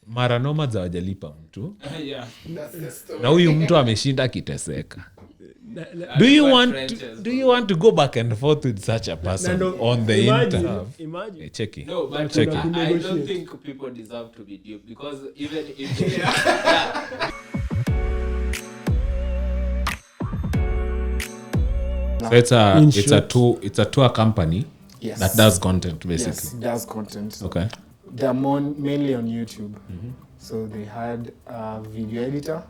mara Nomads hawajalipa mtu Yeah, that's the story. na huyu mtu ameshinda kiteseka. Do you want to go back and forth with such a person on the internet? Imagine. Check it. No, but Check it. I don't think people deserve to be duped because even if yeah. So it's a tour company Yes. that does content basically. Yes, does content. Okay. They're mainly on YouTube. So they had a video editor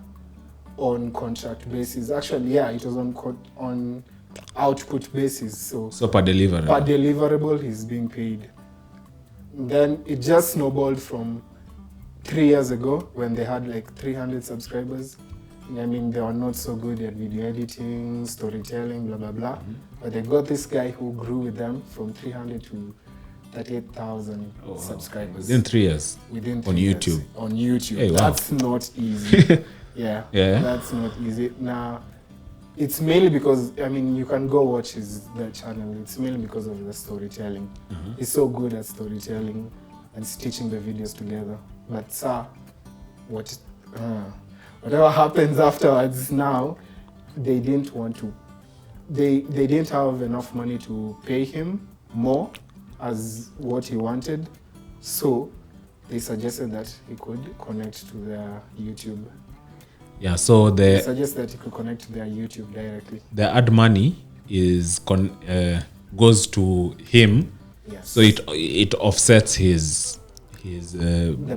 on contract basis. Actually, yeah, it was on output basis. So Per delivery. per deliverable, he's being paid. Then it just snowballed from 3 years ago when they had like 300 subscribers. I mean, they were not so good at video editing, storytelling, blah, blah, blah. But they got this guy who grew with them from 300 to 38,000 subscribers. Within 3 years. Within on 3 years. YouTube. On YouTube. Hey, wow. That's not easy. Yeah. That's not easy. Now, it's mainly because, I mean, you can go watch the channel. It's mainly because of the storytelling. He's so good at storytelling and stitching the videos together. But whatever happens afterwards now, they didn't want to. They didn't have enough money to pay him more as what he wanted. So they suggested that he could connect to their YouTube. Yeah, so They suggest that he could connect to their YouTube directly. the ad money is goes to him. Yes. So it offsets his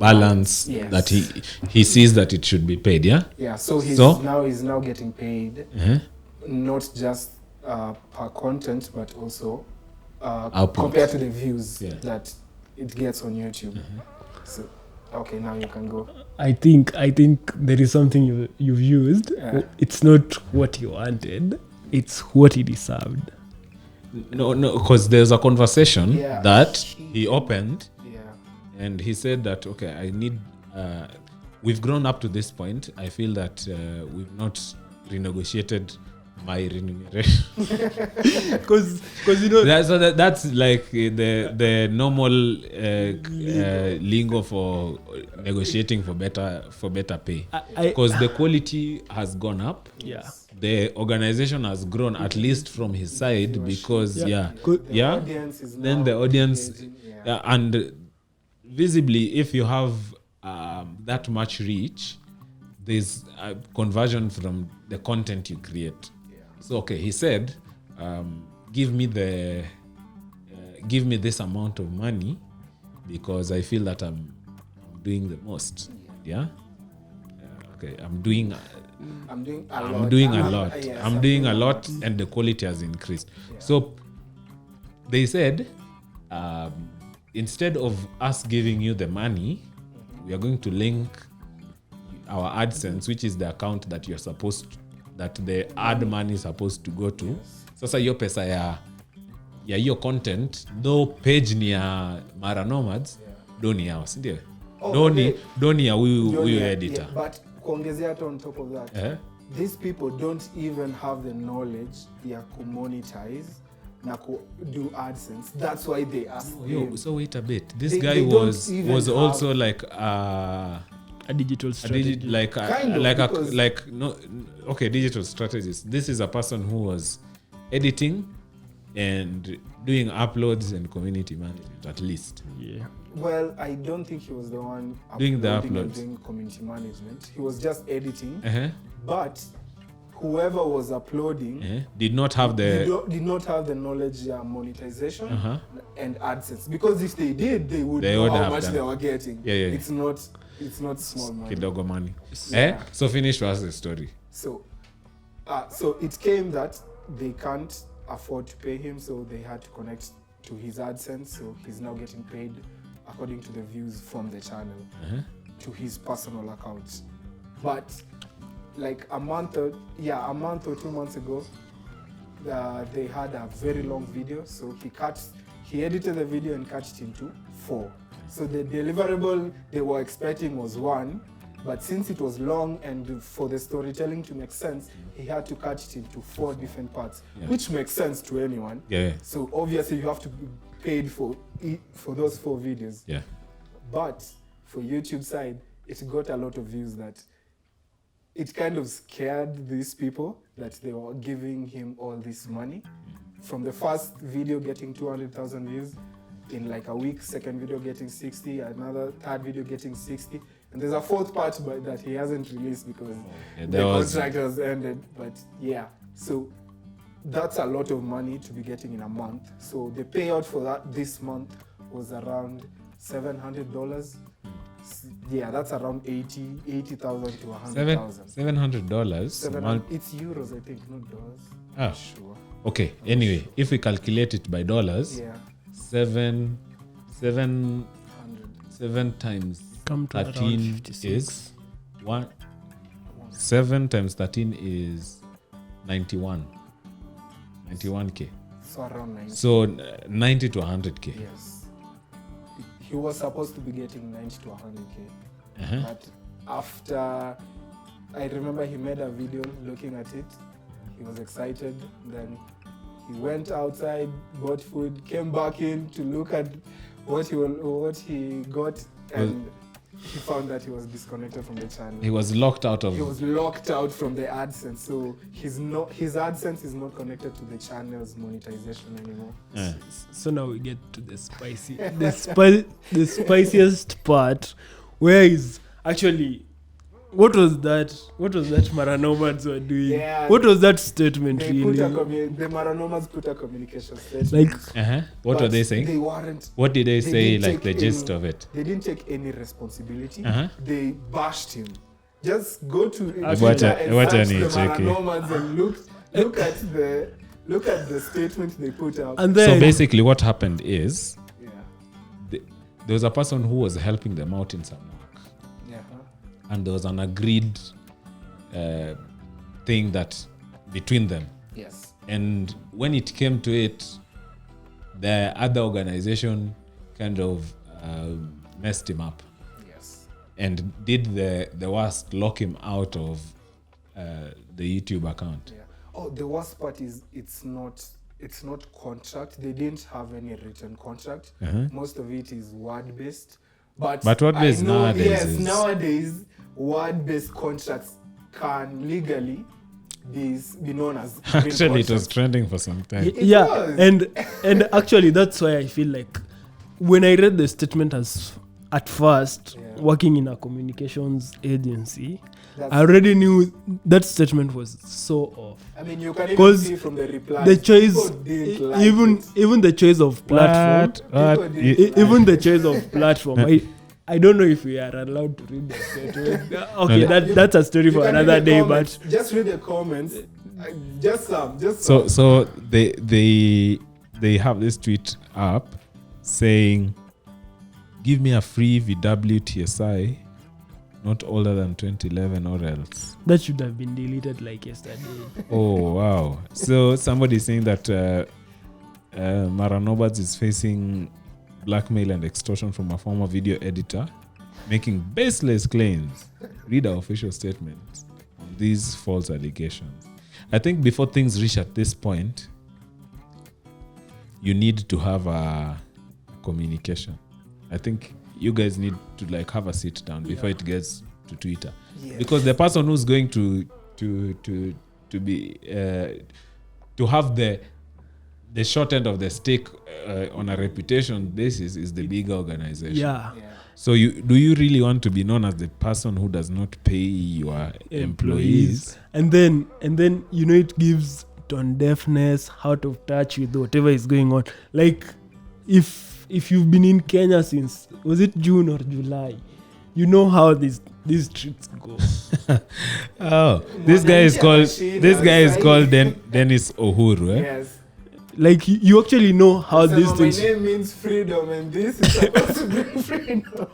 balance yes. that he sees that it should be paid. Yeah, so he's now getting paid not just per content but also compared to the views that it gets on YouTube. So okay, now you can go. I think there is something you've used. It's not what you wanted, it's what he deserved. No, because there's a conversation that he opened. And he said that, okay, I need, we've grown up to this point. I feel that we've not renegotiated my remuneration. Because you know... That's like the normal lingo for negotiating for better pay. Because the quality has gone up. Yeah. The organization has grown, at least from his side, because, The audience is then now the audience... engaging, and visibly, if you have that much reach, there's a conversion from the content you create. So okay, he said, give me this amount of money because I feel that I'm doing the most. Okay, I'm doing a lot. Yes, I'm doing a lot, and the quality has increased. So they said, instead of us giving you the money, we are going to link our AdSense, which is the account that you're supposed to, that the ad money is supposed to go to. Sasa hiyo pesa ya hiyo content, though page ni ya Mara Nomads, doni yao, si ndio? Doni ya huyu editor. Yeah, but kuongezea hata on top of that, these people don't even have the knowledge ya kumonetize na do AdSense. That's why they ask him. So wait a bit. This guy was also like a digital strategist. Digital strategist. This is a person who was editing and doing uploads and community management, at least. Yeah. Well, I don't think he was the one doing the uploading and uploads. doing community management. He was just editing. But whoever was uploading did not have the knowledge monetization and AdSense, because if they did, they would know how much they were getting. It's not small money. Kidogo money. So finish was the story. So it came that they can't afford to pay him, so they had to connect to his AdSense. So he's now getting paid according to the views from the channel to his personal account. But like a month or 2 months ago, they had a very long video. So he edited the video and cut it into 4. So the deliverable they were expecting was 1, but since it was long and for the storytelling to make sense, he had to cut it into 4 different parts, which makes sense to anyone. So obviously you have to be paid for those 4 videos. But for YouTube side, it got a lot of views that it kind of scared these people that they were giving him all this money. From the first video getting 200,000 views in like a week, second video getting 60, another third video getting 60. And there's a fourth part that he hasn't released because the contract was ended. But yeah, so that's a lot of money to be getting in a month. So the payout for that this month was around $700. Yeah, that's around 80,000 to 100,000. $700. It's euros, I think, not dollars. Ah, Sure. okay. Anyway, if we calculate it by dollars, Yeah, 7 100. times Come to 13 around 56. is 1. 7 times 13 is 91. 91k. So around 90. So 90 to 100k. Yes. He was supposed to be getting 90 to 100k. Uh-huh. But after, I remember he made a video looking at it. He was excited. Then he went outside, bought food, came back in to look at what he got, and he found that he was disconnected from the channel. He was locked out of. He was locked out from the AdSense, so his AdSense is not connected to the channel's monetization anymore. So now we get to the the spiciest part, where is actually what was that Nomads were doing? Yeah. What was that statement They really? the Nomads put a communication statement. Like, What were but they saying? They weren't. What did they say? didn't Like the take gist any- of it. They didn't take any responsibility. Uh-huh. They bashed him. Just go to What Twitter a- and what search an the HK. Nomads and look at the statement they put out. and then So basically, what happened is yeah. there was a person who was helping them out in some work, Yeah. and there was an agreed thing that between them. Yes. And when it came to it, the other organization kind of messed him up Yes. and did the worst, lock him out of the YouTube account. Yeah. Oh, the worst part is it's not contract. They didn't have any written contract. Uh-huh. Most of it is word based. But word-based I know, nowadays yes, is- nowadays word based contracts can legally be known as green Actually, it was contracts. trending for some time. It yeah, was. and actually that's why I feel like when I read the statement as at first, Yeah. working in a communications agency, That's- I already knew that statement was so off. I mean, you can even 'Cause see from the reply. The choice, even even the choice of platform, What? People did- even the choice of platform. I don't know if we are allowed to read the statement. Okay, No, that's a story for another day. But just read the comments. Just some. So they have this tweet up saying, "Give me a free VW TSI, not older than 2011 or else." that should have been deleted like yesterday. Oh wow! So somebody saying that Nomads is facing blackmail and extortion from a former video editor, making baseless claims. Read our official statement on these false allegations. I think before things reach at this point, you need to have a communication. I think you guys need to like have a sit down before it gets to Twitter, because the person who's going to be to have the short end of the stick on a reputation basis is the bigger organization. Yeah. So do you really want to be known as the person who does not pay your employees? And then it gives tone deafness, out of touch with whatever is going on. Like if you've been in Kenya since, was it June or July, you know how these trips go. Oh, this guy is called Dennis Ohuru. Eh? Yes. Like you actually know how these My things. name means freedom, and this is supposed to bring freedom.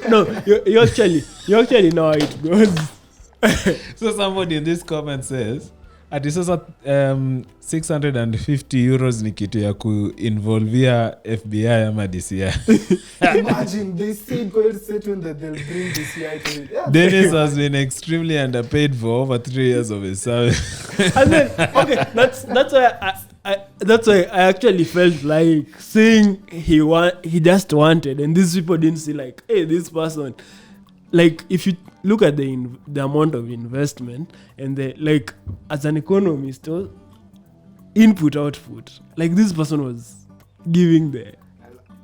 No, you actually know how it goes. So somebody in this comment says ati sasa 650 euros ni kitu ya kuinvolvia FBI ama DCI. Imagine they said going to statement that they'll bring DCI to it. Yeah. Dennis has been extremely underpaid for over 3 years of his service. And then okay, that's why that's why I actually felt like saying he just wanted, and these people didn't see like, hey, this person, like if you look at the amount of investment and the like as an economist, input output, like this person was giving the.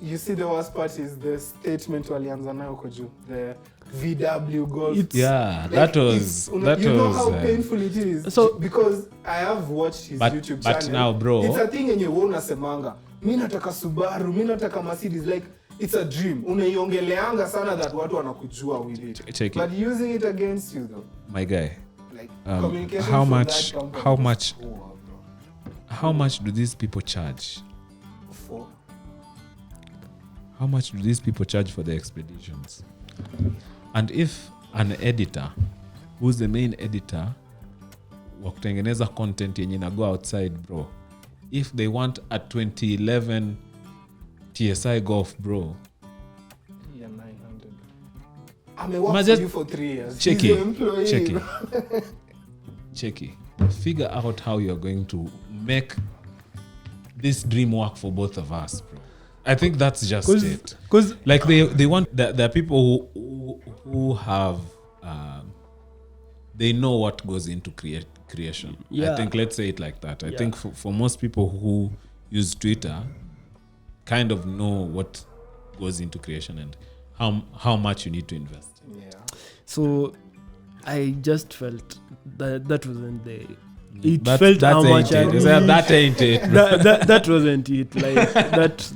You see, the worst part is the statement walianza nayo kwa juu, the VW golf. Yeah, Like, that was you know how uh, painful it is. So- because I have watched his YouTube channel. but now, bro, It's a thing yenye wewe unasemanga, mimi nataka Subaru, mimi nataka Mercedes, like it's a dream. Unaiongeleanga sana that watu wanakujua with it. Check it. But using it against you though, my guy, like how communication from much- that company how is much- poor, bro. how much do these people charge? For How much do these people charge for the expeditions? And if an editor, who's the main editor, wa kutengeneza content yenye na go outside, bro, if they want a 2011 TSI Golf, bro, yeah, 900. I worked Imagine- for you for 3 years. check He's your it, employee, check bro. it, check it. Figure out how you're going to make this dream work for both of us, bro. I think that's just it. Because Like they want there are people who have they know what goes into creation. I Yeah. think let's say it like that. I Yeah. think for most people who use Twitter kind of know what goes into creation and how much you need to invest. Yeah. so I just felt that wasn't the. It That- felt that how ain't much I it. That ain't it. that wasn't it. Like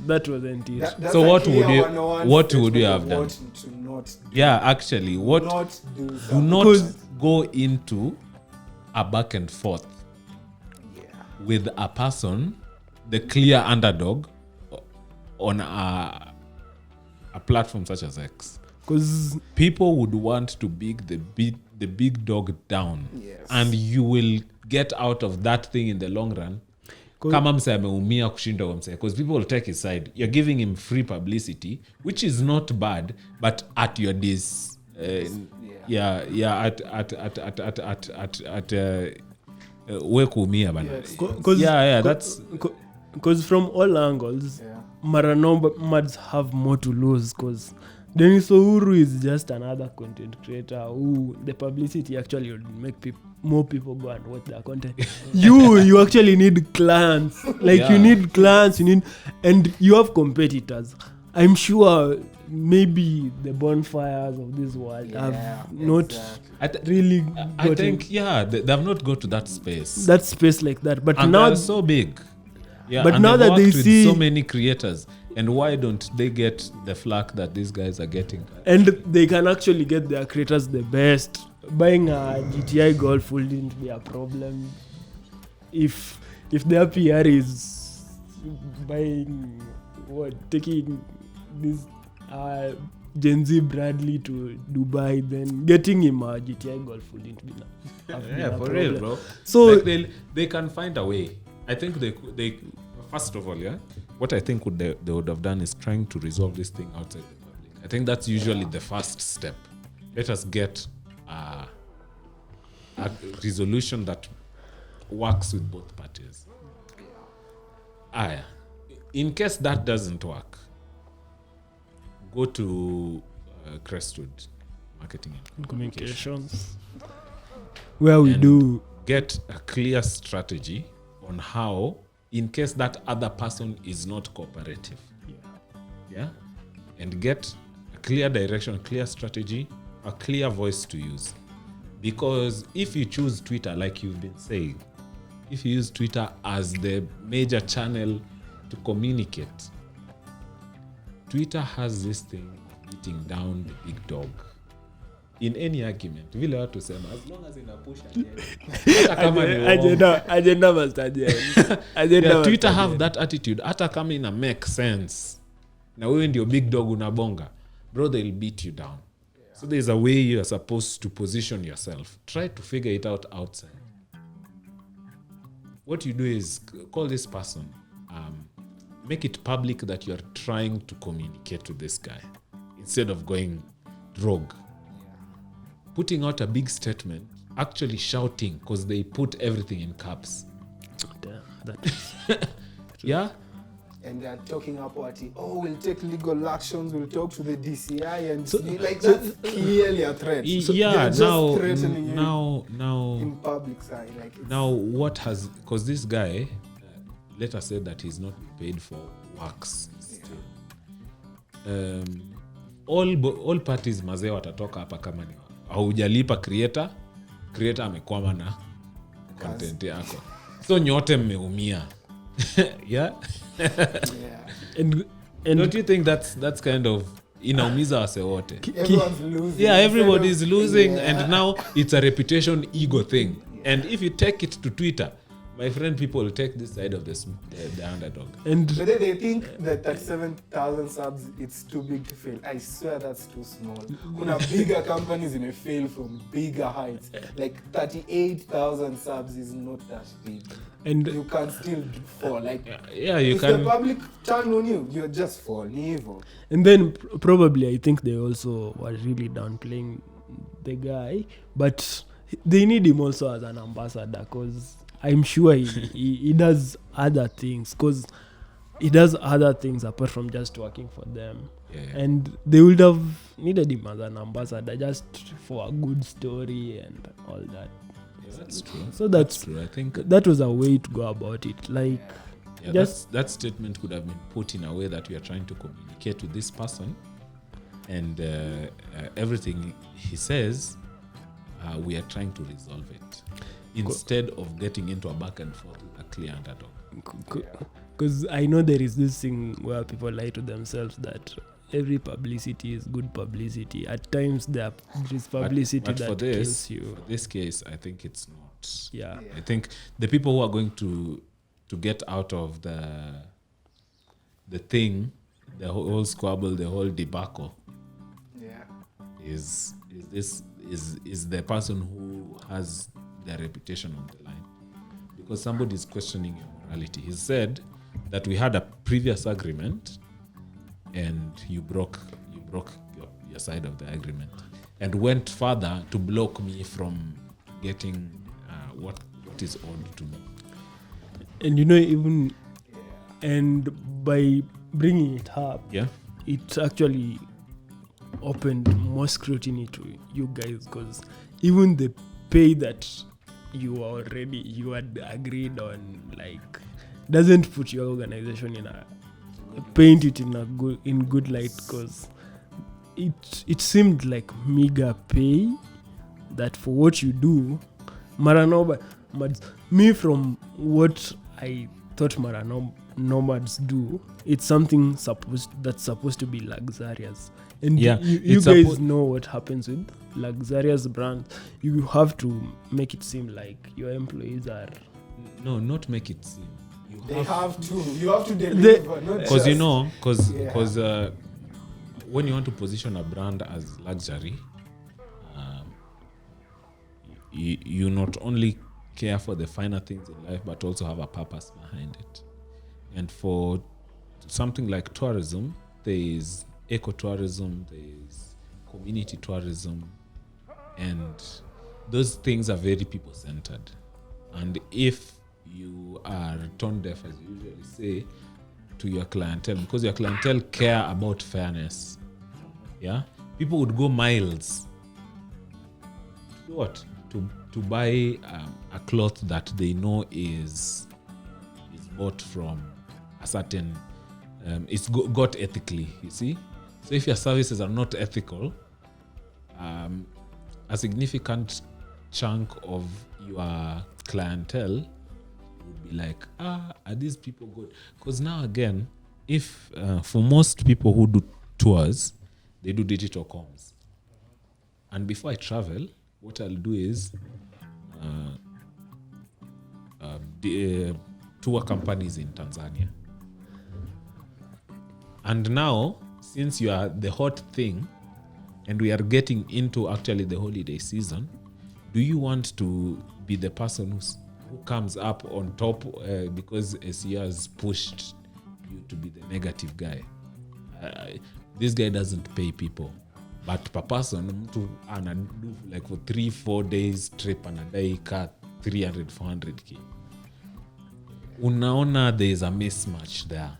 that wasn't it. That's So a what clear would you- 101 what would you statement have of done? what to not do. Yeah, actually, what Not do do something. not Because- go into a back and forth Yeah. with a person, the clear underdog, on a platform such as X. Because People would want to beat the big dog down, Yes. and you will get out of that thing in the long run. Kama mse ameumia kushinda huyo mse, because people will take his side. You're giving him free publicity, which is not bad, but at your we kuumia bana. because from all angles, Yeah. Nomads have more to lose. Because Dennis Ohuru is just another content creator who the publicity actually would make more people go and watch their content. you actually need clients. Like you Yeah. need clients. And you have competitors. I'm sure maybe the bonfires of this world Yeah, have not exactly. really I gotten think they have not got to that space. that space like that. But And now they're so big. Yeah, But and now they've that they worked with see- so many creators, and why don't they get the flack that these guys are getting? and they can actually get their creators the best. Buying a GTI Golf wouldn't be a problem if their PR is buying taking this Gen Z Bradley to Dubai, then getting him a GTI Golf wouldn't be have been a problem. bro. So Like they can find a way. I think they first of all, what I think they would have done is trying to resolve this thing outside the public. I think that's usually the first step. Let us get a resolution that works with both parties. In case that doesn't work, go to Crestwood Marketing and communications, where we And do get a clear strategy on how, in case that other person is not cooperative, and get a clear direction, a clear strategy, a clear voice to use. Because if you choose Twitter, like you've been saying, if you use Twitter as the major channel to communicate, Twitter has this thing of beating down the big dog in any argument. Vile watu sema, as long as ina push agenda. Hata kama ni uongo. agenda must agenda. Yeah, Twitter have that attitude. Hata kama ina make sense, na wewe ndio big dog unabonga, bro, they'll beat you down. So there's a way you are supposed to position yourself. Try to figure it out outside. What you do is call this person, make it public that you are trying to communicate to this guy instead of going rogue. Putting out a big statement, actually shouting, because they put everything in caps. that is Yeah. And they're talking about it. Oh, we'll take legal actions. We'll talk to the DCI, and So- like that's clearly a threat. Yeah. they're just Now, threatening you now, in public side. Like it's, now, what has, because this guy, let us say that he's not paid for works still. All parties mazee watatoka hapa kama ni haujalipa creator amekwama na content yako, so nyote mmeumia. Yeah. yeah. and Don't you think that's kind of inaumiza wase wote? Everyone's losing. Yeah, everybody's losing, Yeah. and now it's a reputation ego thing. And if you take it to Twitter, my friend, people will take this side of the underdog. and But then they think that 37,000 subs, it's too big to fail. I swear that's too small. Kuna bigger companies may fail from bigger heights. Like 38,000 subs is not that big. and You can still fall. Like Yeah, you if can. the public turn on you, you're just fall. Evil. and then probably I think they also were really downplaying the guy, but they need him also as an ambassador, because I'm sure he does other things, because he does other things apart from just working for them. Yeah. And they would have needed him as an ambassador just for a good story and all that. Yeah, that's true. So that's True. I think that was a way to go about it. Like just that statement could have been put in a way that we are trying to communicate with this person, and everything he says, we are trying to resolve it instead of getting into a back and forth with a clear underdog. because I know there is this thing where people lie to themselves that every publicity is good publicity. At times there is publicity But for that this, kills you. for this case, I think it's not. Yeah. I think the people who are going to get out of the thing, the whole squabble, the whole debacle, Yeah. is the person who has their reputation on the line, because somebody is questioning your morality. He said that we had a previous agreement and you broke your side of the agreement and went further to block me from getting what is owed to me. And you know, even and by bringing it up, Yeah. it actually opened more scrutiny to you guys, because even the pay that you had agreed on, like, doesn't put your organization paint it in good light, because it seemed like meager pay that for what you do. Nomads, me from what I thought Nomads do, it's something that's supposed to be luxurious. And Yeah, you it's guys suppo- know what happens with luxurious brands. You have to make it seem like your employees are. No, not make it seem. They have to. You have to deliver. Not Because just- because when you want to position a brand as luxury, you not only care for the finer things in life, but also have a purpose behind it. And for something like tourism, there is ecotourism, there is community tourism, and those things are very people-centered. And if you are tone deaf, as you usually say, to your clientele, because your clientele care about fairness, yeah, people would go miles to what? To buy a cloth that they know is bought from a certain, it's got ethically, you see. So if your services are not ethical, a significant chunk of your clientele would be like, are these people good? Because now again, if for most people who do tours, they do digital comms. And before I travel, what I'll do is tour companies in Tanzania. And now, since you are the hot thing, and we are getting into actually the holiday season, do you want to be the person who comes up on top because SEO has pushed you to be the negative guy? This guy doesn't pay people, but per person, mtu anadu like for 3-4 days trip anadai ka 300-400k. unaona there is a mismatch there.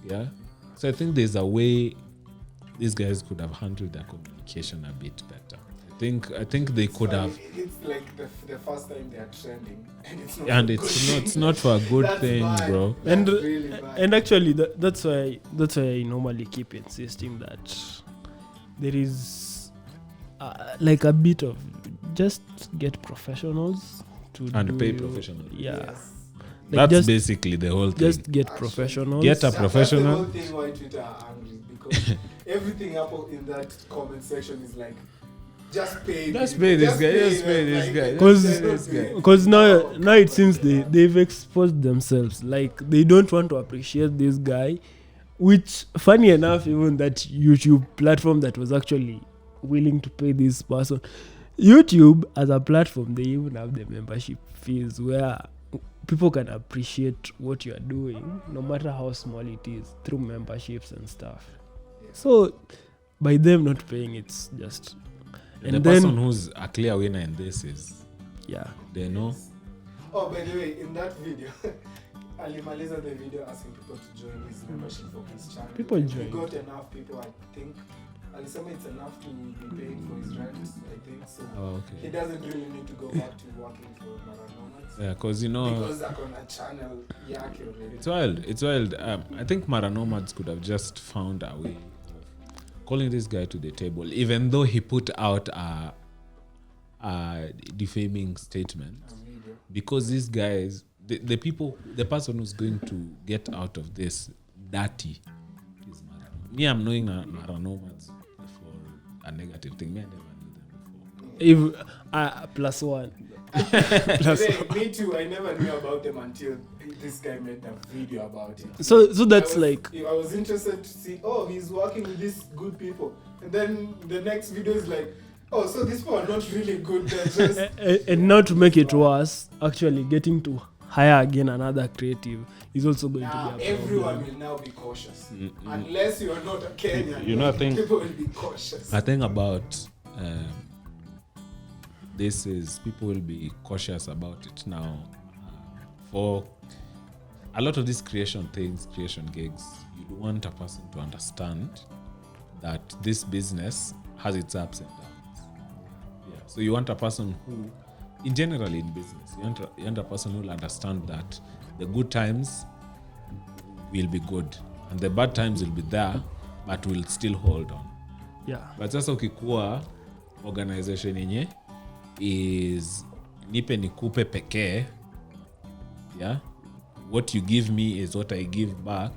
Yeah. So I think there's a way these guys could have handled their communication a bit better. I think they could have. It's like the first time they are trending, and it's not. And a it's not for a good That's thing, bad. bro. And That's really bad. and actually that's why I normally keep insisting that there is like a bit of just get professionals to And pay do- professionals. Yeah. Yes. Like That's just, basically the whole thing. just get Actually, professionals. Get a That's the professional. whole thing why Twitter are angry, because everything up in that comment section is like, just pay. Just me, pay this guy, just them, pay this like, guy, Because just pay this guy. because now Oh, now it come seems on, they yeah. they've exposed themselves, like they don't want to appreciate this guy, which funny enough, even that YouTube platform that was actually willing to pay this person, YouTube as a platform, they even have the membership fees where people can appreciate what you are doing no matter how small it is through memberships and stuff. So by them not paying, it's just The and person then who's a clear winner in this is yeah. they know. Oh, by the way, in that video, alimaliza the video asking people to join his membership for his channel. People He join. got enough people, I think. Alisema it's enough to be paying for his rent, I think. So Oh, he okay. doesn't really need to go back to working for Nomads. Yeah, because you know Because ako na channel yake already. it's wild. It's wild. I think Nomads could have just found a way of calling this guy to the table, even though he put out a defaming statement. Video. Because these guys, the person who's going to get out of this dirty is Maranomads. Me, I'm knowing Maranomads for a negative thing. Me, I never knew them before. If plus one. Me too. I never knew about them until this guy made a video about it. So that's I like was interested to see, oh, he's working with these good people. And then the next video is like, oh, so these people are not really good. They're just... and now to make it worse, actually getting to hire again another creative is also going Now to be a everyone problem. will now be cautious. Unless you are not a Kenyan, You know, I think- people will be cautious. I think about this is people will be cautious about it now. For a lot of these creation gigs, you want a person to understand that this business has its ups and downs. Yeah. So you want a person who, in general in business, you want a person who will understand that the good times will be good and the bad times will be there, but will still hold on. Yeah. But sasa ukikuwa organization yenye is nipe nikupe pekee, yeah, what you give me is what I give back,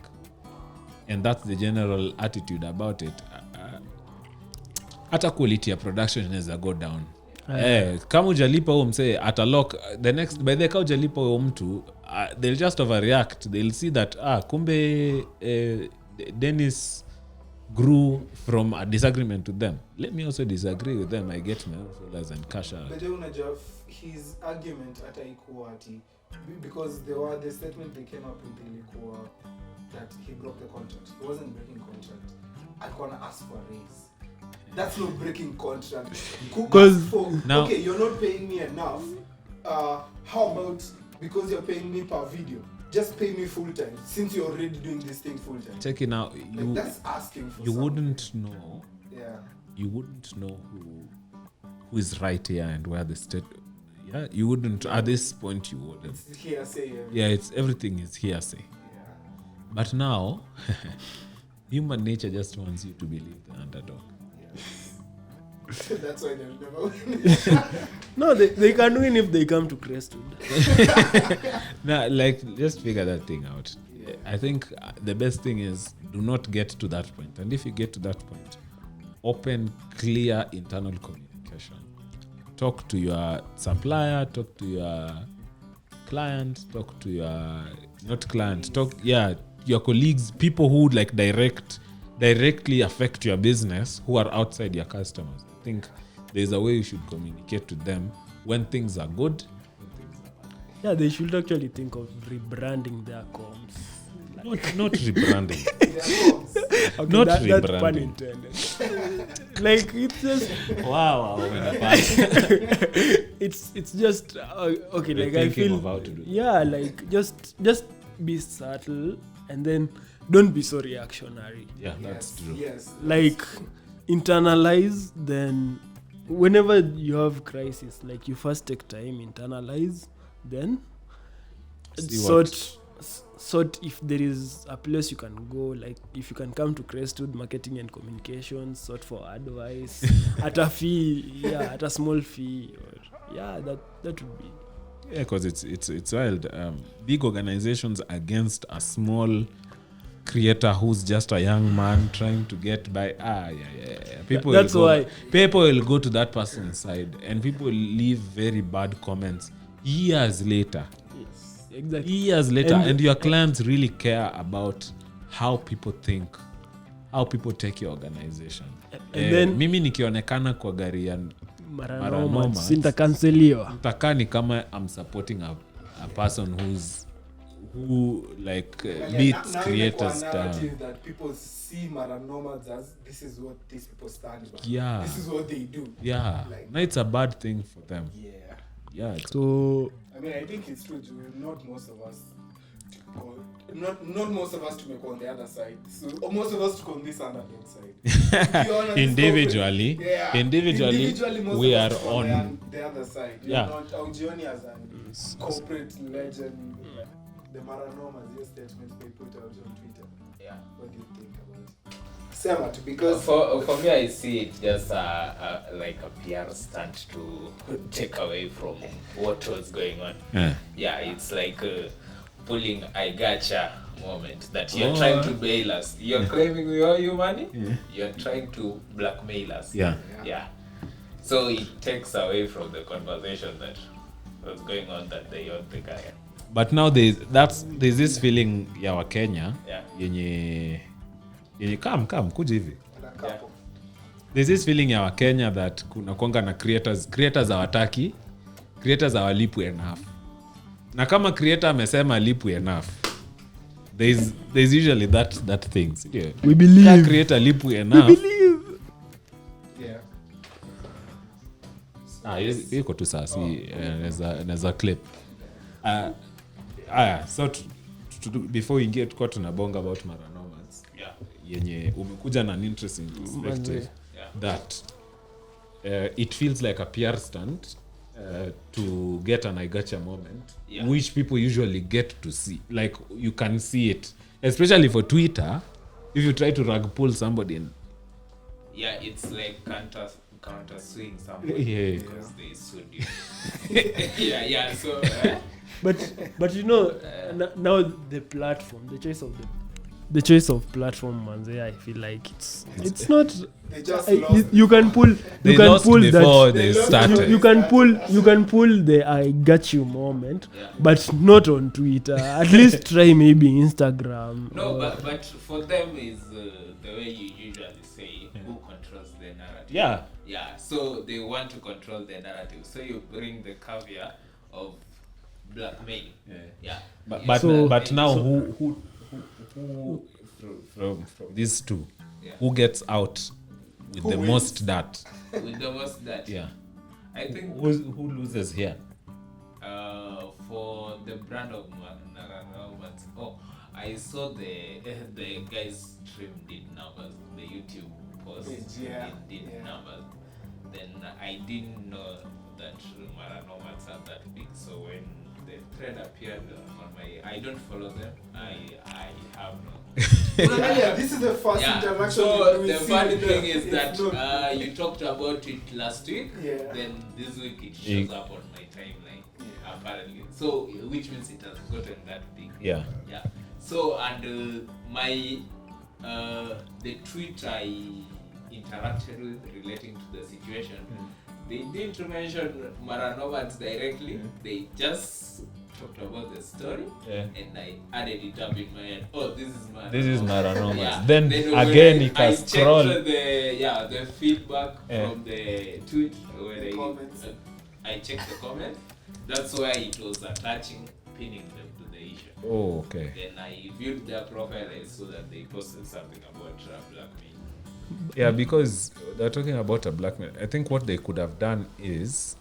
and that's the general attitude about it. Hata quality ya production inaweza go down. Kama ujalipa huo msee atalock the next, by the kama ujalipa huo mtu they'll just overreact. They'll see that kumbe Dennis grew from a disagreement with them. Let me also disagree with them. I get my own followers and cash out. But unajua his argument hata ikuwa ati because the statement they came up with ilikuwa that he broke the contract. He wasn't breaking contract. Alikuwa na ask for a raise. That's not breaking contract. Now- Okay, you're not paying me enough. How about because you're paying me per video? Just pay me full time since you're already doing this thing full time. Check it out. Like that's asking for You something. wouldn't know. Yeah. You wouldn't know who is right here and where the state. Yeah, you wouldn't at this point. You wouldn't. It's hearsay. Yeah, it's everything is hearsay. Yeah. But now, human nature just wants you to believe the underdog. That's why they'll never win. No, they can win if they come to Crestwood. Now, like, just figure that thing out. I think the best thing is do not get to that point. And if you get to that point, open, clear internal communication. Talk to your supplier, talk to your client, talk to your your colleagues, people who like directly affect your business, who are outside your customers. I think there's a way you should communicate to them when things are good. Yeah, they should actually think of rebranding their comms. Not rebranding. Okay, Not that's pun rebranding. intended. Like it's just Wow. it's just okay. We're Like I thinking feel of how to do it. yeah, like just be subtle, and then don't be so reactionary. Yeah, that's true. Yes. Like internalize, then whenever you have crisis, like you first take time, internalize, then See sort if there is a place you can go, like if you can come to Crestwood Marketing and Communications, sort for advice at a fee, at a small fee, or that would be. Yeah, because it's wild. Big organizations against a small creator who's just a young man trying to get by. People That's will go, why people will go to that person's side, and people will leave very bad comments years later. yes, exactly. Years later, and your clients really care about how people think, how people take your organization. And then Mimi nikionekana kwa gari ya Nomads Nomads, sintakanseliwa. mtakaa ni kama I'm supporting a person who beats Now creators imekuwa down. narrative that people see Nomads as this is what these people stand by. Yeah. This is what they do. Yeah, Like- no, it's a bad thing for them. Yeah. Yeah, it's So I mean, I think it's true. Not most of us. Not most of us to make on the other side. So most of us to on this underdog side. If you're on this individually, corporate- yeah. individually, most we of are us on. the other side. Yeah. You're not Aujioni as a corporate legend. The Nomads, your statements they put out on Twitter. Yeah. What do you think about it? Semat, because For me, I see it just like a PR stunt to take away from what was going on. Yeah. Yeah, it's like pulling I gotcha moment that you're Oh. trying to bail us. You're claiming we owe you money. You're trying to blackmail us. Yeah. Yeah. So it takes away from the conversation that was going on that they owned the guy. But now there's this feeling ya Wakenya Yeah. yenye come kuja hivi. and a couple. There's this feeling ya Wakenya that kuna kwanga na creators hawataki, creators hawalipwi enough. Na kama creator amesema lipwi enough, there's usually that thing. Yeah. we believe. Kama creator lipwi enough. Yeah. Iko tu sasa naweza clip. So before we get tuko tunabonga about Nomads. Yeah. Yenye umekuja na an interesting perspective Yeah. that it feels like a PR stunt to get an I gotcha moment, Yeah. which people usually get to see. Like you can see it, especially for Twitter. If you try to rug pull somebody in, Yeah, it's like counter suing somebody Yeah. because they sued you. yeah. So But you know, now the platform, the choice of platform, manze, I feel like it's not. They just lost. You can pull. they You can lost pull before that. they lost- started. You can pull the I got you moment, Yeah. but not on Twitter. At least try maybe Instagram. no, or- but for them is the way you usually say who controls the narrative. Yeah. Yeah, so they want to control the narrative. So you bring the caveat of blackmail. Yeah. But So- now who from these two, Yeah. who gets out with Who the wins? most that? With the most that Yeah. I think Who loses here? for the brand of Nomads. Oh, I saw the guys stream did numbers, the YouTube post Yeah, did yeah. numbers. Then I didn't know that Nomads are that big. So when the thread appeared on I don't follow them. I have no. Yeah, this is the first interaction. So we the see funny with thing them. is It's that not- you talked about it last week. Yeah. Then this week it shows up on my timeline. Yeah. Apparently, so which means it has gotten that big. Yeah. Yeah. So and my the tweet I interacted with relating to the situation, they didn't mention Nomads directly. They just talked about the story, and I added it up in my head. Oh, this is Nomads. Yeah. Then when again, you I can checked scroll. the feedback Yeah. from the tweet where The comments. I checked the comment. That's why it was attaching, pinning them to the issue. Oh, okay. Then I viewed their profile and saw that they posted something about blackmail. Yeah, because they're talking about a blackmail. I think what they could have done is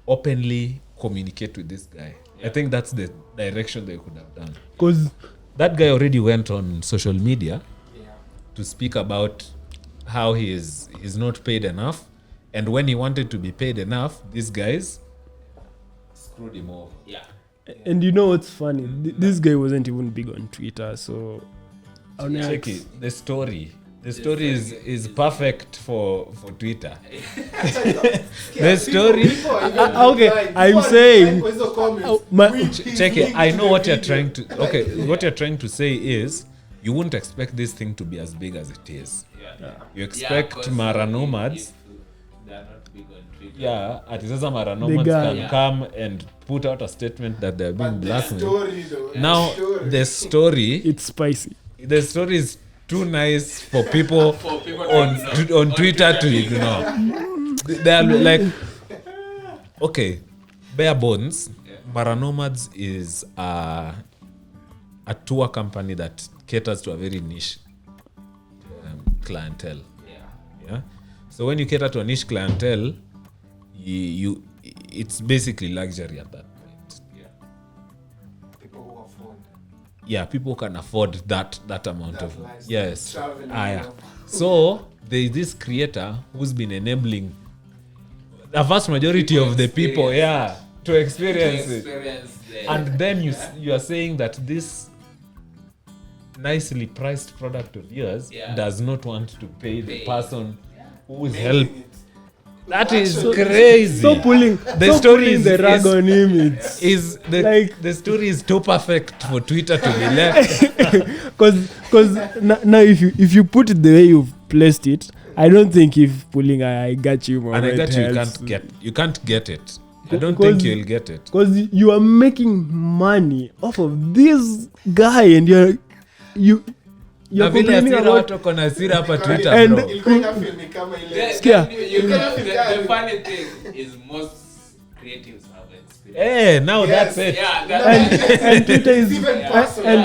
openly communicate with this guy. I think that's the direction they could have done. Because That guy already went on social media Yeah. to speak about how he's not paid enough, and when he wanted to be paid enough, these guys screwed him over. Yeah. and you know what's funny? This guy wasn't even big on Twitter, so Check it. The story is perfect for Twitter. The story. Okay, I'm saying- Check it. I know what you're trying to. Okay, what you're trying to say is you wouldn't expect this thing to be as big as it is. Yeah. You expect Mara Nomads. They're not big on Twitter. Yeah, ati sasa Mara Nomads guy. can Yeah. come and put out a statement that they're being But the blackmailed. story, though. Now the story it's spicy. is too nice for people For people to ignore. on Twitter to ignore. They are like, okay, bare bones. Mara Nomads is a tour company that caters to a very niche clientele. Yeah. So when you cater to a niche clientele, you it's basically luxury at that point. People who afford. Yeah, people can afford that amount That of lifestyle, yes. traveling Yeah. around. So there is this creator who's been enabling the vast majority of the people, to experience it. And then you are saying that this nicely priced product of yours does not want to pay the person who is help. That is crazy. So pulling The story is- the rag is- on him. It's The story is too perfect for Twitter to be left. because now if you put it the way you've placed it, I don't think if pulling I got you, And I moment bet you helps. can't get it. I don't Because- think you'll get it. Because you are making money off of this guy, and you're Na vile complaining hasira about watu wako na hasira hapa Twitter, And- bro. Ilikuwa inafeel ni kama ile- Sikia. The funny thing is most creatives have experience. Eh, now Yes. that's it. Yeah, and Twitter is It's even and personal.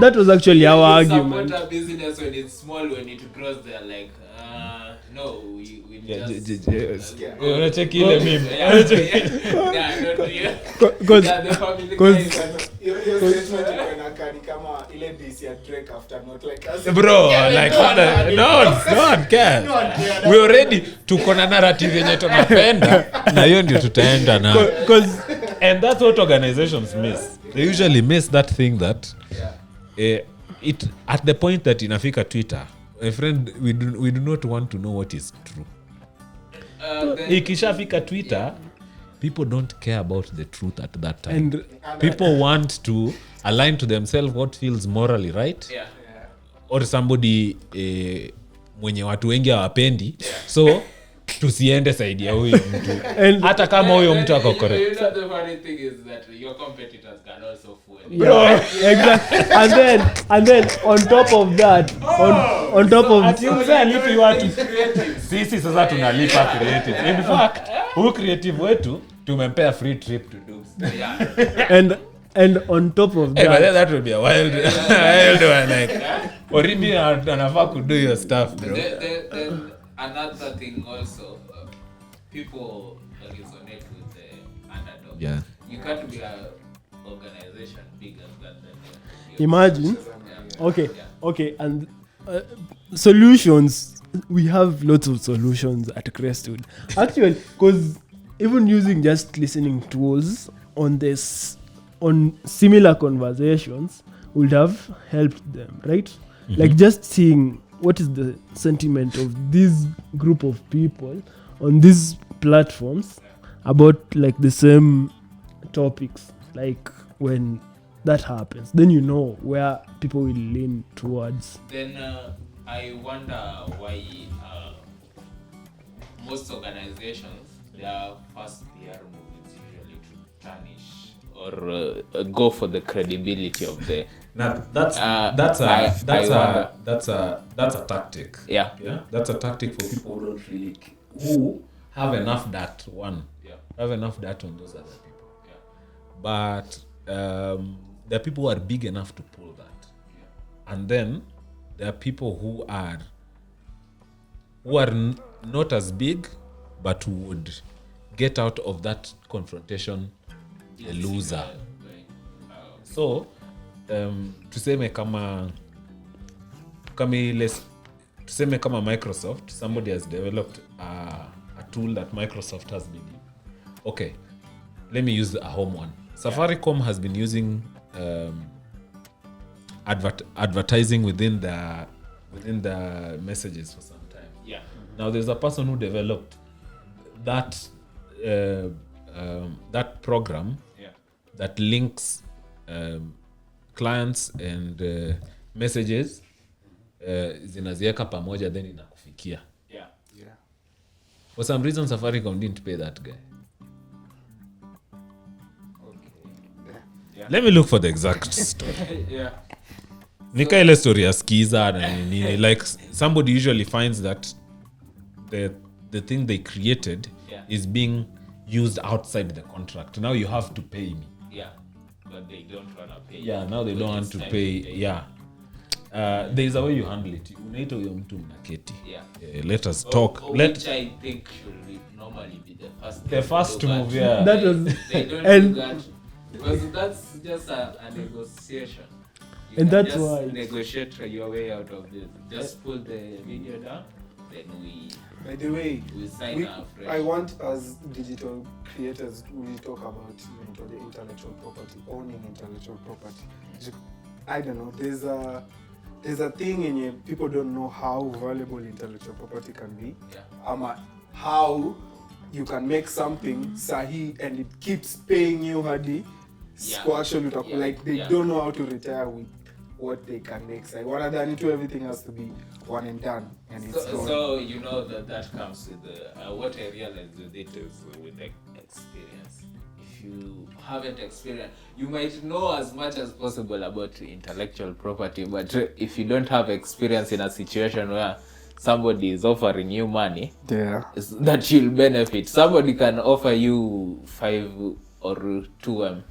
that was actually our argument. Support a business when it's small, when it grows, they're like, no, we Yeah, just. unacheki ile meme. Yeah, don't yeah. Because Yeah, the family Cause- guys. Hiyo statement ilikuwa inakaa ni kama ile diss ya Drake after not like us. Bro, like no one cares. No one cares. We already tuko na narrative yenye tunapenda na hiyo ndio tutaenda na. because And that's what organizations miss. They usually miss that thing that it at the point that inafika Twitter, my friend, we do not want to know what is true. Then, Ikishafika Twitter, people don't care about the truth at that time. and People want to align to themselves what feels morally right, yeah. or somebody mwenye watu wengi hawapendi, so tusiende saidi ya huyo mtu And- hata kama huyo mtu ako correct. You know, the funny thing is that your competitors can also fool. exactly. And then on top of that, on top of Ati mzee alipi watu. Sisi sasa tunalipa creative. In fact, huyu creative wetu tumempea free trip to do. Yeah. and on top of Hey, but that, that would be a wild one, like Oribi anafaa kudo your stuff, bro. Then another thing also, people resonate with the underdog. Yeah. You can't be an organization bigger than them. imagine. Okay, and solutions. We have lots of solutions at Crestwood. Actually, because even using just listening tools on similar conversations would have helped them, right? Like just seeing what is the sentiment of this group of people on these platforms about like the same topics. Like when that happens, then you know where people will lean towards. Then I wonder why most organizations, their first PR move is usually to tarnish or go for the credibility of the. Now that's a tactic. Yeah. That's a tactic for people who don't really who have enough that have enough that on those other people. But there are people who are big enough to pull that, and then there are people who are not as big but who would get out of that confrontation a loser. So tuseme kama Microsoft, somebody has developed a tool that Microsoft has been using. Okay, let me use a home one. Safaricom has been using advertising within the messages for some time. Yeah. Now there's a person who developed that that program that links clients and messages zinaziweka pamoja then inakufikia. Yeah. For some reason Safaricom didn't pay that guy. Let me look for the exact story. Yeah. Nika ile story ya skiza na nini, like somebody usually finds that the thing they created is being used outside the contract. Now you have to pay me. Yeah. But they don't want to pay. Yeah, now they don't want to pay. Yeah. There is a way you handle it. Unaita huyo mtu mnaketi. Yeah. Let us talk. Which I think should normally be The first move, yeah. That was They don't And- do that because that's just a negotiation. You And can that's just why- negotiate your way out of this. Just pull the video down, then By the way, we sign our I fresh. want as digital creators we talk about the intellectual property, owning intellectual property. I don't know. There's a thing in people don't know how valuable intellectual property can be. Yeah. How you can make something sahi and it keeps paying you hadi. Actually, like they don't know how to retire with what they can make. Like what other into everything has to be one and done, and it's gone. So you know that comes with the what I realized with it is with the experience. If you haven't experienced, you might know as much as possible about intellectual property, but if you don't have experience in a situation where somebody is offering you money that you'll benefit, somebody can offer you 5 or 2M.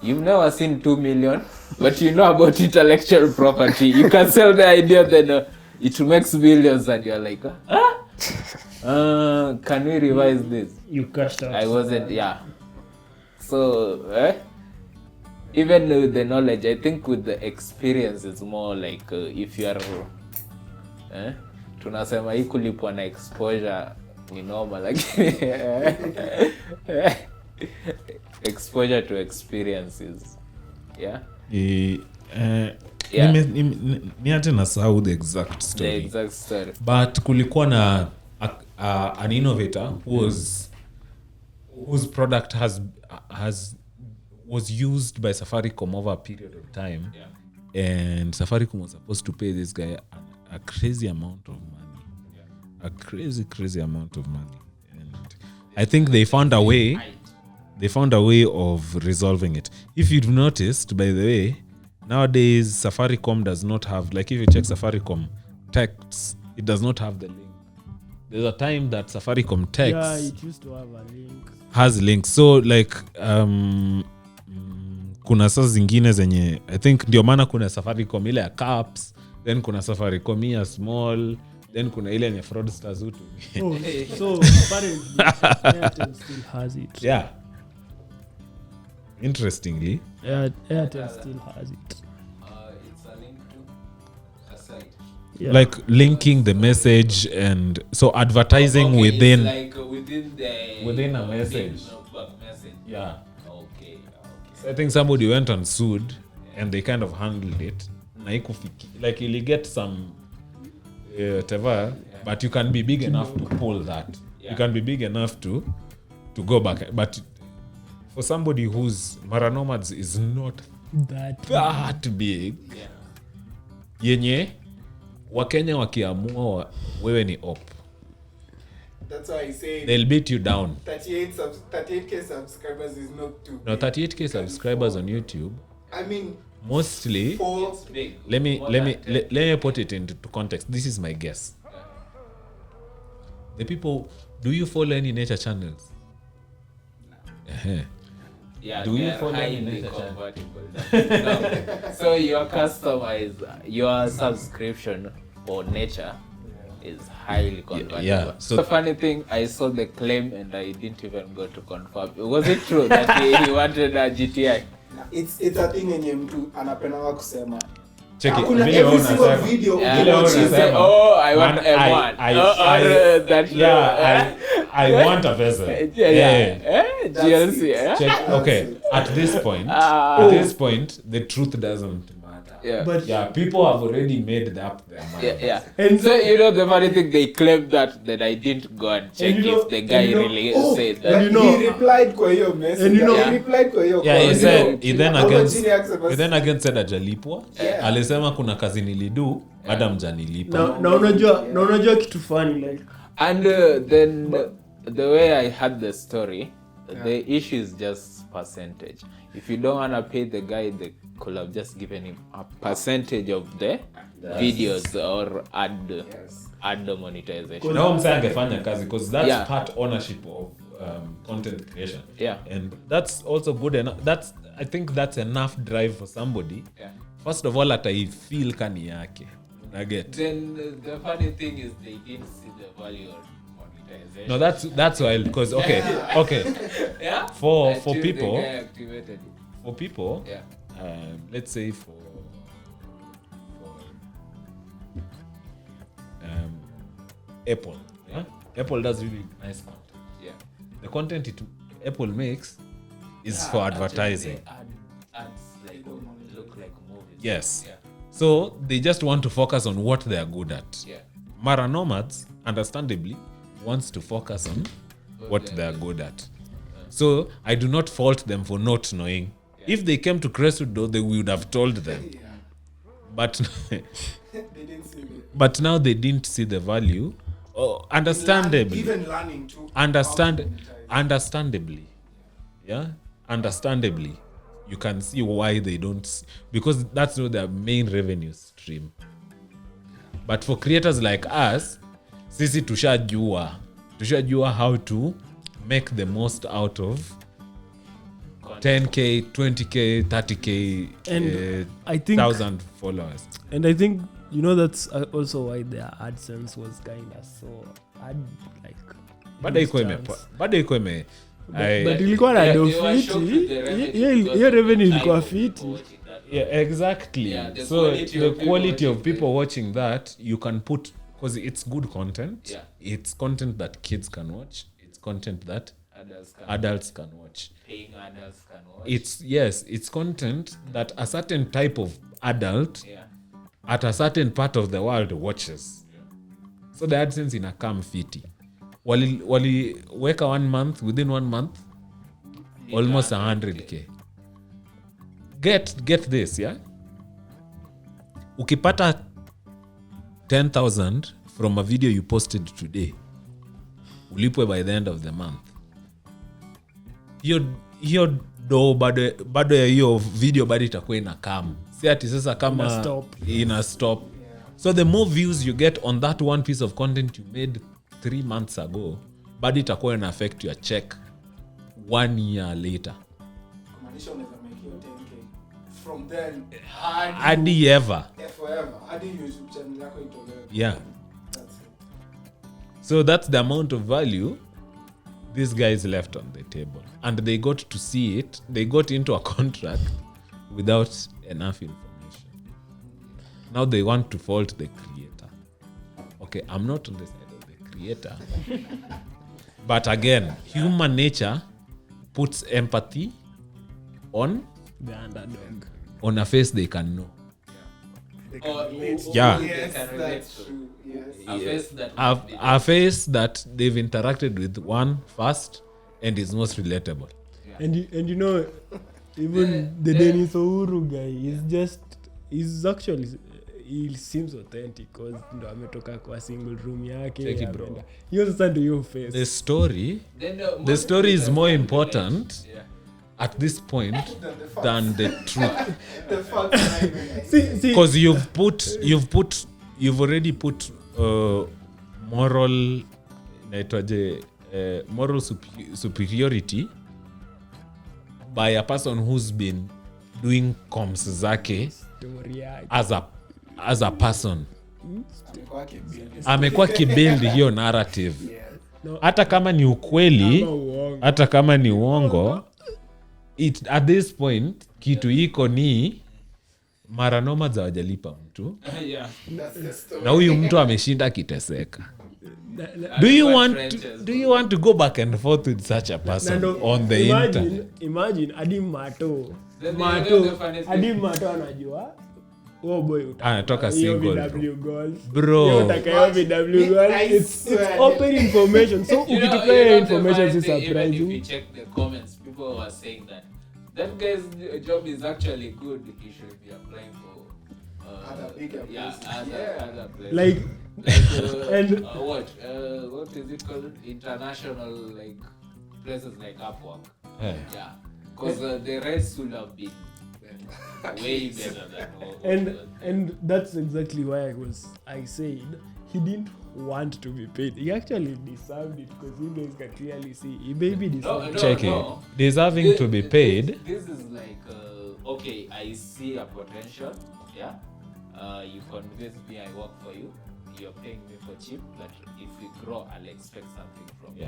You've never seen 2 million, but you know about intellectual property. You can sell the idea, then it makes billions, and you're like, can we revise this? you cashed out. I wasn't, So, even with the knowledge, I think with the experience, it's more like if you are, tunasema hii kulipwa na exposure ni normal, like exposure to experiences. Niate nasahau the exact story. The exact story. But kulikuwa na an innovator whose product was used by Safaricom over a period of time. And Safaricom was supposed to pay this guy a crazy amount of money. A crazy amount of money. And I think they found a way of resolving it. If you've noticed, by the way, nowadays Safaricom does not have, like if you check Safaricom texts, it does not have the link. There's a time that Safaricom text it used to have a link. has links. So like kuna saa zingine zenye I think ndio maana kuna Safaricom ile ya caps, then kuna Safaricom ya small, then kuna ile yenye fraudsters hutu. So apparently Airtel still has it. Yeah. Interestingly, Airtel still has it. It's a link to a site. Yeah. like linking the message and so advertising within. It's like within a message. Message. Yeah. Okay. So I think somebody went and sued and they kind of handled it. Na ikufiki. Like you'll get some whatever, but you can be big enough to pull that. You can be big enough to go back. But for somebody whose Nomads is not that big, yenye Wakenya wakiamua wewe ni op, That's why I say they'll beat you down. 38k subscribers is not too Now 38k subscribers on YouTube, I mean, mostly for It's big. let me put it into context. This is my guess. The people, do you follow any nature channels? Yeah, Do you they're follow any highly nature channel? convertible. No. So your customer is your subscription for nature is highly convertible. yeah, so- The funny thing, I saw the claim and I didn't even go to confirm. Was it true that he wanted a GTI? It's a thing yenye mtu anapendanga kusema. Check it. Hakuna Vile every wewe single unasema. video Yeah. Vile wewe watch She is- said, unasema. oh, I want Man, M1. That yeah, I want a vessel. GLC, yeah? Check. Okay, at this point, the truth doesn't matter. Yeah. But Yeah, people have already made up their mind. Yeah. And So you know the funny thing, they claimed that I didn't go and check you know- if the guy and you know- really said and that. you know- he replied kwa hiyo message. and you know- he replied kwa hiyo Yeah, he call. said he then again He said ajalipwa. Yeah. Alisema kuna kazi nilidu, madam janilipa. na unajua kitu funny like And then the way I had the story, the issue is just percentage. If you don't want to pay the guy, they could have just given him a percentage of the videos or add the monetization. Now msa angefanya kazi because that's Yeah. part ownership of content creation. Yeah. And that's also good enough. I think that's enough drive for somebody. Yeah. First of all, ataifeel kani yake. Naget. Then the funny thing is they didn't see the value of monetization. No, that's wild because okay. Yeah. For Until the people, guy activated it. for people, Yeah. let's say for Apple, yeah? Apple does really nice content. Yeah. The content Apple makes is for advertising. Ads like look like movies. Yes. Yeah. So they just want to focus on what they are good at. Yeah. Nomads, understandably, wants to focus on what they are good at. So I do not fault them for not knowing. If they came to Crestwood, though, they would have told them. But They didn't see it. but now they didn't see the value. Oh, understandably. Even learning to Understandably. Yeah? Understandably. You can see why they don't, because that's not their main revenue stream. But for creators like us, sisi tushajua how to make the most out of 10k, 20k, 30k, And I think 1,000 followers. and I think that's also why their AdSense was kind of so like Bado iko ime but ilikuwa na Yeah, do they were shocked with fiti the revenue hiyo because hiyo of the revenue type ilikuwa of fiti people watching that. Yeah, exactly. Yeah, the so quality the of people quality of watching people watching that, you can put, because it's good content. Yeah. It's content that kids can watch. It's content that Adults can adults can watch. paying adults can watch. It's content that a certain type of adult Yeah. at a certain part of the world watches. So the AdSense inakam fiti. Waliweka 1 month, within 1 month, almost 100k. Get this, yeah? Ukipata 10,000 from a video you posted today, ulipwe by the end of the month. Hiyo do bado ya hiyo video bado itakuwa inakam. Si ati sasa kama ina stop. So the more views you get on that one piece of content you made 3 months ago, bado itakuwa ina affect your check 1 year later. Kumaanisha unaweza make hiyo 10k from then Hadi ever. forever. Hadi YouTube channel yako itolewe. Yeah. That's it. So that's the amount of value these guys left on the table. And they got to see it. They got into a contract without enough information. Now they want to fault the creator. Okay, I'm not on the side of the creator. But again, human nature puts empathy on the underdog. on a face they can know. Or Yeah. they Yes, can relate that's to. true. Yes. A face that A face that they've interacted with first and is most relatable. And even the Dennis Ohuru guy is actually he seems authentic because ndo ametoka kwa single room yake. Check it, bro. ameenda. Hiyo sasa ndio hiyo face. The story Then, the most story is people more can important relate. Yeah. at this point than the truth, The facts are See, because you've already put moral superiority by a person who's been doing comms zake story yake. as a person. amekuwa kibuild hiyo narrative No. hata kama ni ukweli Ama uongo. hata kama ni uongo at this point kitu iko ni mara Nomads hawajalipa mtu Yeah. na huyu mtu ameshinda akiteseka. And what Do you want to go back and forth with such a person Na ndo- on the internet? imagine hadi mato Then the funniest hadi thing- mato anajua oh boy Anatoka hiyo single, VW goals. Bro. Hiyo utaka hiyo VW goals. I It's swear. open information so You know ukitupea the information funny si thing, even if you surprising check the comments, people were saying that guy's job is actually good. He should be applying for Other bigger yeah, places. other places. like and What is it called? International like places like Upwork. Yeah. Yeah, because the rates would have been way better than and that's exactly why I said he didn't want to be paid. He actually deserved it because you guys can clearly see he maybe deserved it. Check it. Deserving to be paid. This is like okay, I see a potential. Yeah, you convince me, I work for you. You're paying me for cheap, but if we grow, I'll expect something from you.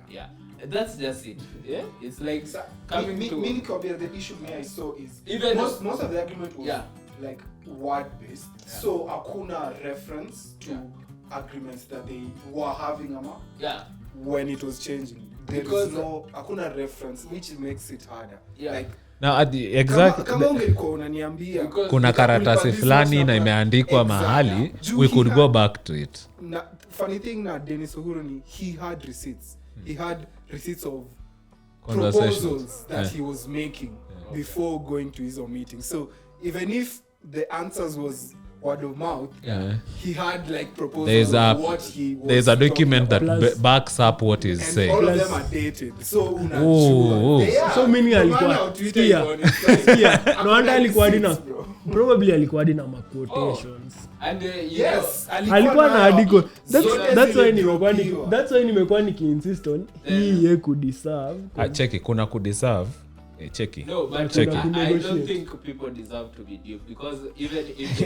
Yeah, that's just it. Yeah, it's like coming to The issue me I saw is Even- most of the agreement was Yeah. like word based. So hakuna reference to agreements that they were having yeah. when it was changing. There Because- is no hakuna reference, which makes it harder. Yeah. Like Now at the exact kama ungelikuwa unaniambia Because- kuna karatasi fulani na imeandikwa mahali we could go back to it. na funny thing na Dennis Ohuru ni he had receipts. He had receipts of Conversations. proposals that Yeah. he was making before going to his own meeting. So even if the answers was word of mouth, Yeah. he had like proposals There's a of what he was there's a talking document that about. Plus- backs up what he's And saying. all of Plus- them are dated. So Ooh. unajua. They are. So meaning The man alikuwa- on Twitter sikia, is on his side. yeah no wonder alikuwa hadi na Receipts, bro. probably alikuwa hadi na quotations And you Yes, alikuwa na andiko Zote that's why zilidropiwa. nimekuwa nikiinsist on hii ye kudeserve Cheki kuna kudeserve. Cheki. No, but Check it. I don't Negotiate. think people deserve to be duped because even if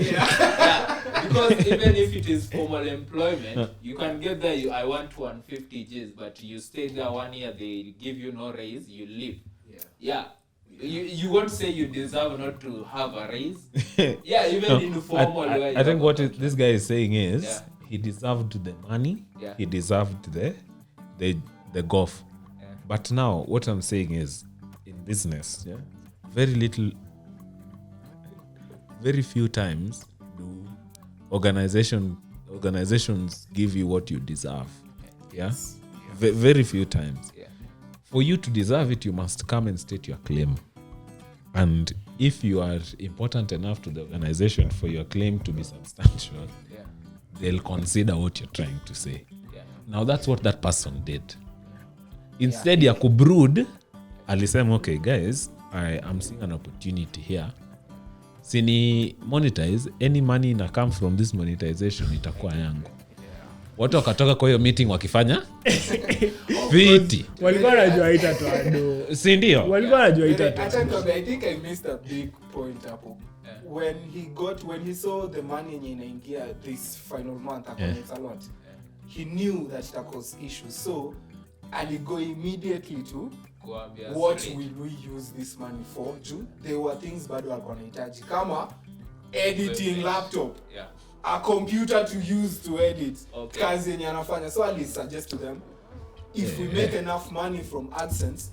because even if it is formal employment, you can get there. I want 150 Gs, but you stay there 1 year, they give you no raise, you leave. Yeah. You won't say you deserve not to have a raise. Yeah, even in formal. where you I think have what a this guy is saying is Yeah. he deserved the money. Yeah. He deserved the golf. Yeah. But now what I'm saying is in business, very few times do organizations give you what you deserve. Yeah. Very few times. Yeah. For you to deserve it, you must come and state your claim. And if you are important enough to the organization for your claim to be substantial, Yeah. they'll consider what you're trying to say. Yeah. Now that's what that person did. Instead ya kubrood, alisema okay guys, I am seeing an opportunity here. Sini monetize, any money ina come from this monetization itakuwa yangu. Watu wakatoka kwa hiyo meeting wakifanya viti. walikuwa najua itatoa do Si ndio? walikuwa najua I itatoa think I missed a big point hapo. When he saw the money yenye inaingia this final month, it's a lot. He knew that it cause issues. So I'll go immediately to Kuambia what straight. will we use this money for? There were things bado alikuwa anahitaji kama editing laptop, Yeah. a computer to use to edit. Okay. Kazi yenye anafanya. So I'll suggest to them, if we make enough money from AdSense,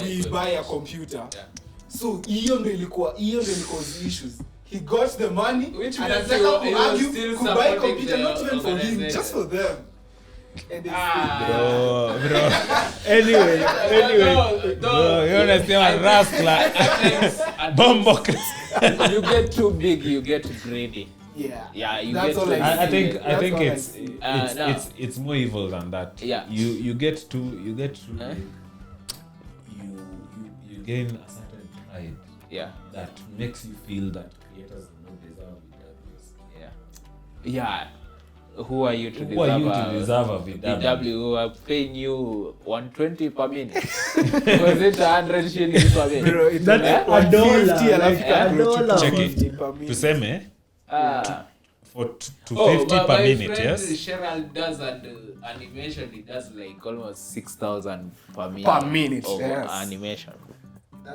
we buy a computer. Yeah. So hiyo ndo ilikuwa issues. He got the money, Which and means anataka he was kuargue, still kubuy supporting computer the not even for him, organization. just for them. And they anyway Bro, unasema rasla. Bombo. You get too big, you get greedy. yeah. Yeah, you That's get all to- I think That's all I it's see. No. it's more evil than that. Yeah. You get to Eh? you gain a certain pride Yeah. that makes you feel that creators do not deserve VWs. Yeah. Yeah. Who are you to Who are you deserve to deserve a VW? VW who are paying you 120 per minute? Was it 100 shillings per minute? Bro, it's That's like a dollar, 150 alafu like a approach dollar. to Check 50 it. per minute. Tuseme to 50 per my minute, friend yes? Cheryl does animation. He does like almost 6,000 per minute. Per minute, of yes. animation.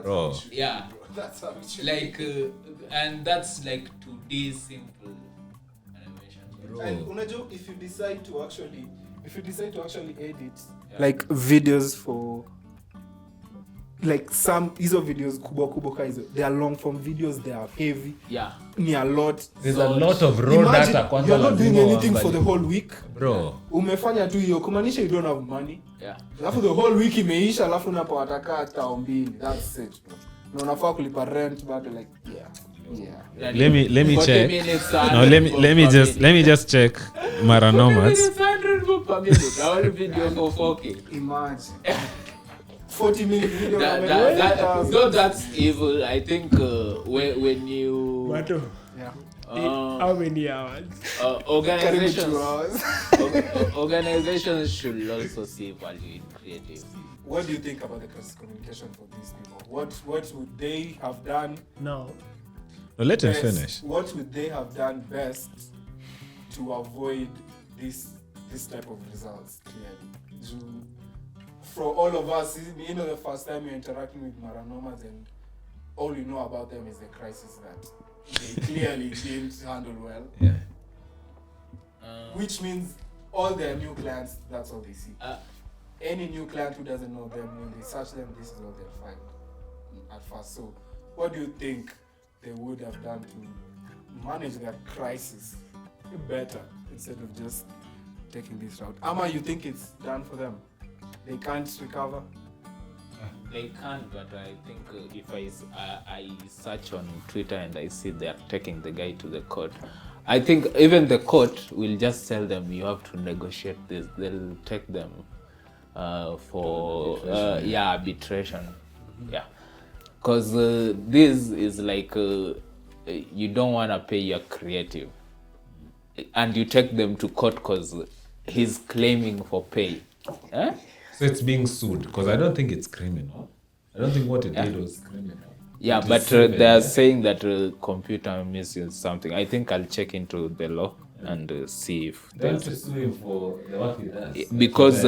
Bro. Yeah, That's how it should like and that's like 2D simple animation. And unajua, if you decide to actually edit like videos for like some hizo videos kubwa ka hizo, they are long form videos, they are heavy, Yeah. ni a lot. There's a lot of raw Imagine data kwanza you're not doing lazima anything for the uangalie. whole week, Bro. umefanya tu hiyo kumaanisha you don't have money, Yeah. alafu the whole week imeisha, alafu unapowataka tao mbili, that's it, na unafaa kulipa rent bado, like yeah. Let me 40 check. minutes, No, 100 let me just check Mara Nomads. 100 per minute. Our video for 4K. Imagine 40 minute video. So that's evil. I think when you Mato, Yeah. how many hours? Karibu 2 hours. Organizations should also see value in creative. What do you think about the crisis communication for these people? What would they have done Now, No, let him best? finish. What would they have done best to avoid this type of results? Clearly, for all of us, you know, the first time you're interacting with Nomads and all you know about them is the crisis that they clearly didn't handle well. Yeah. Which means all their new clients, that's all they see. Any new client who doesn't know them, when they search them, this is what they'll find at first. So, what do you think they would have done to manage that crisis better instead of just taking this route? Ama, you think it's done for them? They can't recover? They can, but I think if I search on Twitter and I see they are taking the guy to the court, I think even the court will just tell them you have to negotiate this. They'll take them for arbitration. Yeah, because this is like you don't want to pay your creative, and you take them to court because he's claiming for pay. Eh? So it's being sued because I don't think it's criminal. I don't think what it did was criminal. Yeah, It is but civil, they are yeah? saying that computer misuse something. I think I'll check into the law and see if They have to sue him for the work he does. because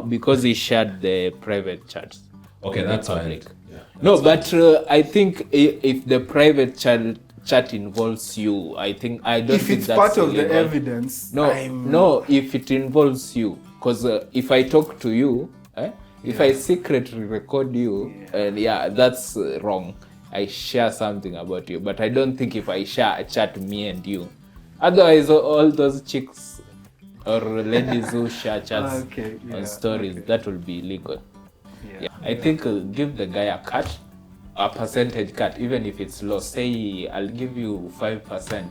because he shared the private chats. Okay, that's public. fine. Yeah. No, but I think if the private chat involves you, I don't If think it's that's part of the illegal. evidence, No, if it involves you, because if I talk to you, if I secretly record you, and that's wrong. I share something about you, but I don't think if I share a chat me and you, otherwise all those chicks or ladies who share chats on stories, that will be illegal. Yeah. I think give the guy a percentage cut, even if it's low. Say I'll give you 5%,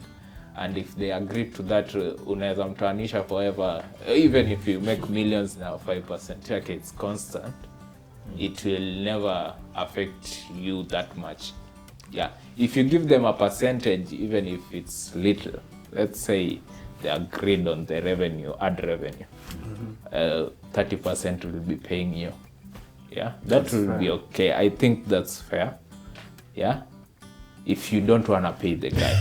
and if they agree to that, unaweza mtanisha forever. Even if you make millions now, 5%, okay, it's constant. It will never affect you that much. Yeah, if you give them a percentage, even if it's little, let's say they agreed on the revenue, ad revenue, 30% will be paying you. Yeah, that will be okay. I think that's fair. Yeah, if you don't want to pay the guy.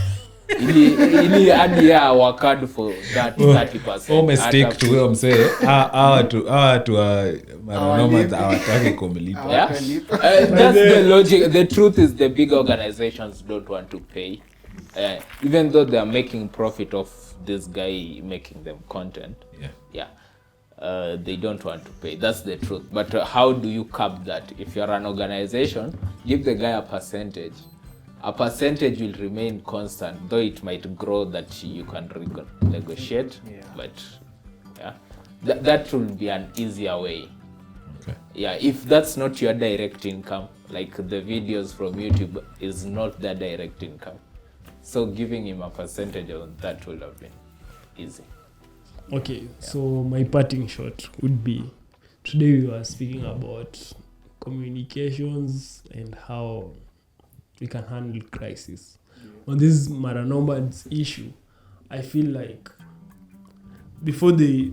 ili hadi ya wakad for that 30%. Umestick to huyo msee. Hawa tu Mara Nomads hawataki kumlipa. Yeah? That's the logic. The truth is the big organizations don't want to pay. Even though they are making profit of this guy making them content. They don't want to pay. That's the truth. But how do you cap that? If you're an organization, give the guy a percentage. A percentage will remain constant, though it might grow that you can negotiate. But that will be an easier way. Okay. Yeah, if that's not your direct income, like the videos from YouTube is not their direct income. So giving him a percentage on that would have been easy. okay, so my parting shot would be, today we were speaking about communications and how we can handle crisis. On this Mara Nomads issue, I feel like before they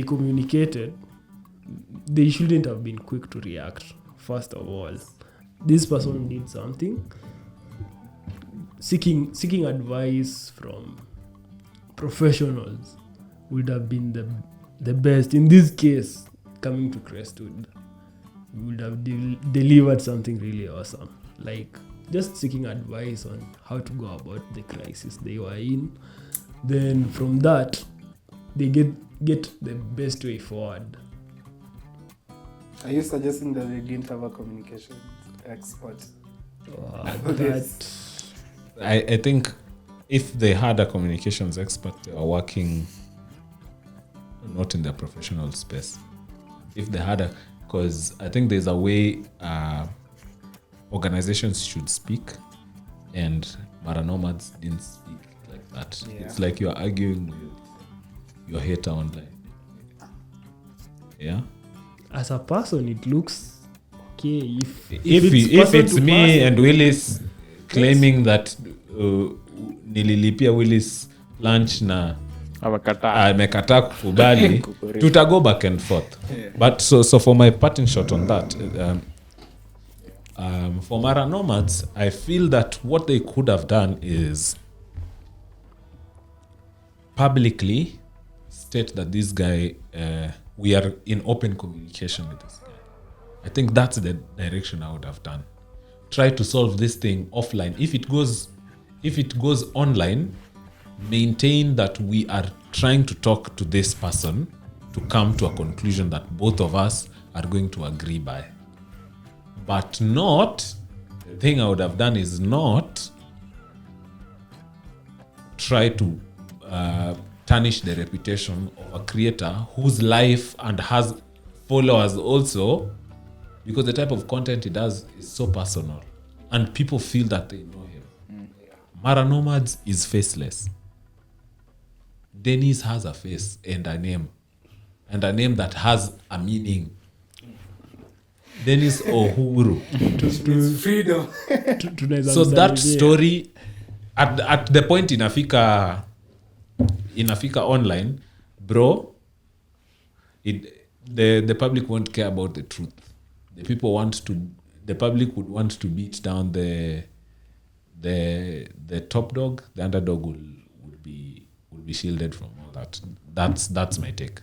communicated, they shouldn't have been quick to react. First of all, this person did something, seeking advice from professionals would have been the best. In this case, coming to Crestwood, we would have delivered something really awesome. Like just seeking advice on how to go about the crisis they were in. Then from that, they get the best way forward. Are you suggesting that they didn't have a communications expert? I think if they had a communications expert, they were working not in their professional space. If they had because I think there's a way organizations should speak, and Nomads didn't speak like that. Yeah. It's like you're arguing with your hater online. Yeah. As a person, it looks okay. If it's me and Willis claiming that nililipia Willis lunch na amekataa kukubali, tuta go back and forth. Yeah. But so for my parting shot on that, for Nomads, I feel that what they could have done is publicly state that this guy, we are in open communication with this guy. I think that's the direction I would have done. Try to solve this thing offline. If it goes online, maintain that we are trying to talk to this person to come to a conclusion that both of us are going to agree by. But not, the thing I would have done is not try to tarnish the reputation of a creator whose life and has followers also, because the type of content he does is so personal and people feel that they know him. Nomads is faceless. Dennis has a face and a name that has a meaning. Dennis Ohuru. It's freedom. So that story at the point inafika online, bro, the public won't care about the truth. The public would want to beat down the top dog. The underdog will be shielded from all that. That's my take.